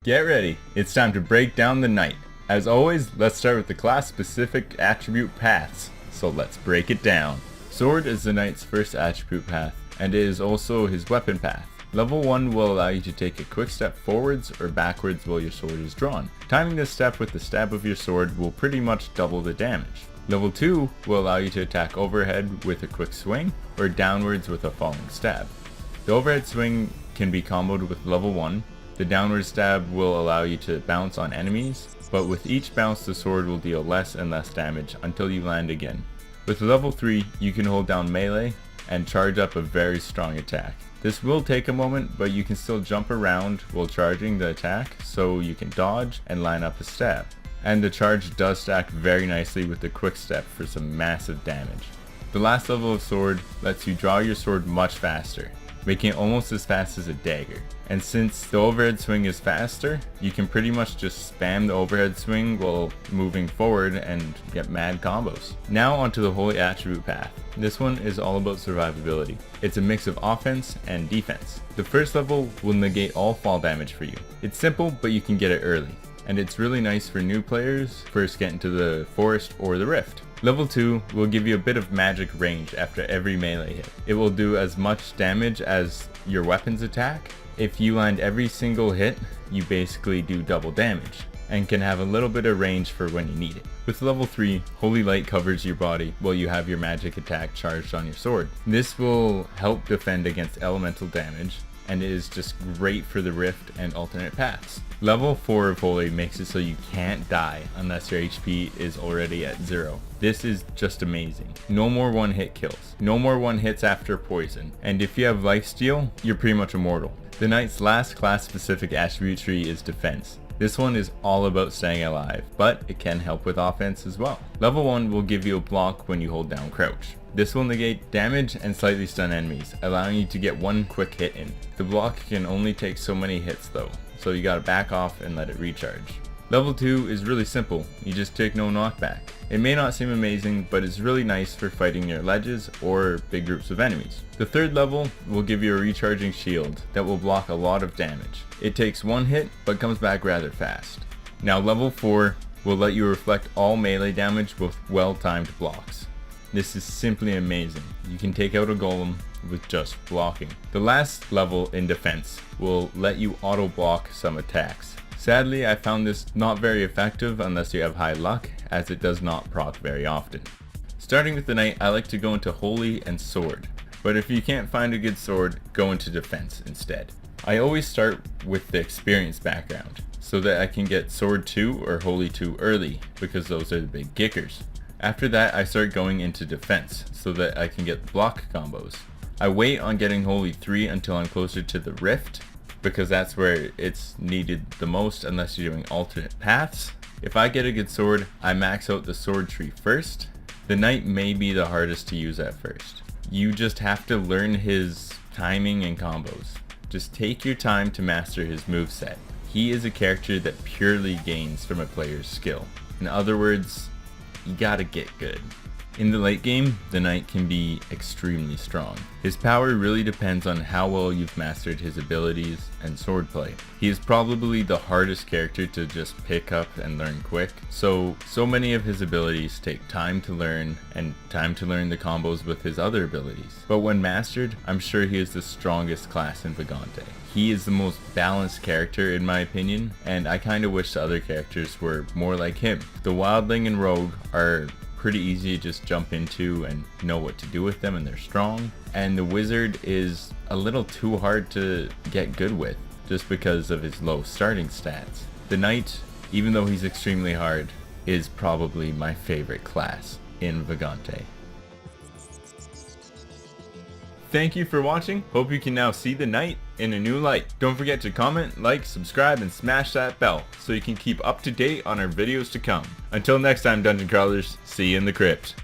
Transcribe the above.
Get ready, it's time to break down the knight. As always, let's start with the class specific attribute paths, so let's break it down. Sword is the knight's first attribute path, and it is also his weapon path. Level 1 will allow you to take a quick step forwards or backwards while your sword is drawn. Timing this step with the stab of your sword will pretty much double the damage. Level 2 will allow you to attack overhead with a quick swing, or downwards with a falling stab. The overhead swing can be comboed with level 1. The downward stab will allow you to bounce on enemies, but with each bounce the sword will deal less and less damage until you land again. With level 3 you can hold down melee and charge up a very strong attack. This will take a moment, but you can still jump around while charging the attack, so you can dodge and line up a stab. And the charge does stack very nicely with the quick step for some massive damage. The last level of sword lets you draw your sword much faster, making it almost as fast as a dagger. And since the overhead swing is faster, you can pretty much just spam the overhead swing while moving forward and get mad combos. Now onto the holy attribute path. This one is all about survivability. It's a mix of offense and defense. The first level will negate all fall damage for you. It's simple, but you can get it early. And it's really nice for new players first getting to the forest or the rift. Level 2 will give you a bit of magic range after every melee hit. It will do as much damage as your weapons attack. If you land every single hit, you basically do double damage, and can have a little bit of range for when you need it. With level 3, Holy Light covers your body while you have your magic attack charged on your sword. This will help defend against elemental damage, and it is just great for the rift and alternate paths. Level 4 of Holy makes it so you can't die unless your HP is already at 0. This is just amazing. No more one hit kills. No more one hits after poison. And if you have lifesteal, you're pretty much immortal. The knight's last class specific attribute tree is defense. This one is all about staying alive, but it can help with offense as well. Level 1 will give you a block when you hold down crouch. This will negate damage and slightly stun enemies, allowing you to get one quick hit in. The block can only take so many hits though, so you gotta back off and let it recharge. Level 2 is really simple, you just take no knockback. It may not seem amazing, but it's really nice for fighting near ledges or big groups of enemies. The third level will give you a recharging shield that will block a lot of damage. It takes one hit, but comes back rather fast. Now level 4 will let you reflect all melee damage with well-timed blocks. This is simply amazing. You can take out a golem with just blocking. The last level in defense will let you auto block some attacks. Sadly, I found this not very effective unless you have high luck, as it does not proc very often. Starting with the knight, I like to go into holy and sword, but if you can't find a good sword, go into defense instead. I always start with the experience background, so that I can get sword 2 or holy 2 early, because those are the big kickers. After that, I start going into defense, so that I can get block combos. I wait on getting holy 3 until I'm closer to the rift, because that's where it's needed the most unless you're doing alternate paths. If I get a good sword, I max out the sword tree first. The knight may be the hardest to use at first. You just have to learn his timing and combos. Just take your time to master his moveset. He is a character that purely gains from a player's skill. In other words, you gotta get good. In the late game, the knight can be extremely strong. His power really depends on how well you've mastered his abilities and swordplay. He is probably the hardest character to just pick up and learn quick, so many of his abilities take time to learn and time to learn the combos with his other abilities. But when mastered, I'm sure he is the strongest class in Vagante. He is the most balanced character in my opinion, and I kinda wish the other characters were more like him. The Wildling and Rogue are pretty easy to just jump into and know what to do with them, and they're strong. And the wizard is a little too hard to get good with just because of his low starting stats. The knight, even though he's extremely hard, is probably my favorite class in Vagante. Thank you for watching. Hope you can now see the knight in a new light. Don't forget to comment, like, subscribe, and smash that bell so you can keep up to date on our videos to come. Until next time, Dungeon Crawlers, see you in the crypt.